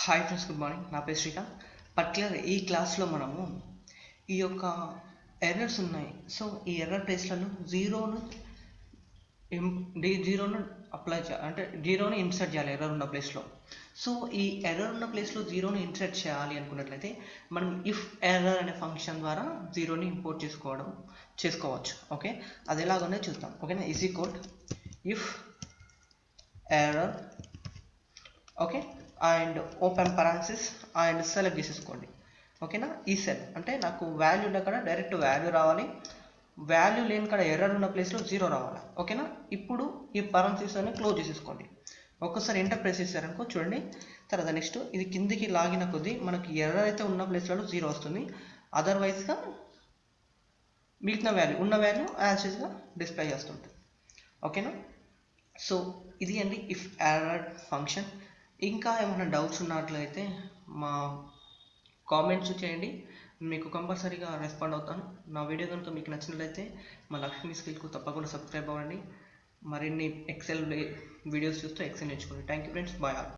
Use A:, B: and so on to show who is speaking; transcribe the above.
A: Hi friends, good morning. నా పేరు Srikanth. Particular ఈ క్లాస్లో మనము ఈ యొక్క ఎర్రర్స్ ఉన్నాయి. సో ఈ ఎర్రర్ ప్లేస్లలో జీరోను అప్లై చేయాలి, అంటే జీరోని ఇన్సర్ట్ చేయాలి ఎర్రర్ ఉన్న ప్లేస్లో. సో ఈ ఎర్రర్ ఉన్న ప్లేస్లో జీరోని ఇన్సర్ట్ చేయాలి అనుకున్నట్లయితే మనం ఇఫ్ ఎర్రర్ అనే ఫంక్షన్ ద్వారా జీరోని ఇంపోర్ట్ చేసుకోవచ్చు. ఓకే, అది ఎలాగనే చూద్దాం. ఓకేనా, is equal if error, okay, and open parenthesis and select చేసేసుకోండి. ఓకేనా, ఈ సెల్ అంటే నాకు వాల్యూ ఉన్న కాడ డైరెక్ట్ వాల్యూ రావాలి, వాల్యూ లేని కాడ ఎర్రర్ ఉన్న ప్లేస్లో జీరో రావాలి. ఓకేనా, ఇప్పుడు ఈ పరాన్సిస్ అని క్లోజ్ చేసేసుకోండి. ఒక్కసారి ఎంటర్ ప్రెస్ చేశారనుకో చూడండి. తర్వాత నెక్స్ట్ ఇది కిందికి లాగిన కొద్దీ మనకి ఎర్రర్ అయితే ఉన్న ప్లేస్లలో జీరో వస్తుంది, అదర్వైజ్గా మిగిలిన వాల్యూ ఉన్న వాల్యూ యాజ్గా డిస్ప్లే చేస్తుంటుంది. ఓకేనా, సో ఇది అండి ఇఫ్ ఎర్రర్ ఫంక్షన్. ఇంకా ఏమైనా డౌట్స్ ఉన్నట్లయితే మా కామెంట్స్ చేయండి, మీకు కంపల్సరీగా రెస్పాండ్ అవుతాను. నా వీడియో కనుక మీకు నచ్చినట్లయితే మా లక్ష్మీ స్కిల్కు తప్పకుండా సబ్స్క్రైబ్ అవ్వండి. మరిన్ని ఎక్సెల్ వీడియోస్ చూస్తూ ఎక్సెల్ నేర్చుకోండి. Thank you friends, bye all.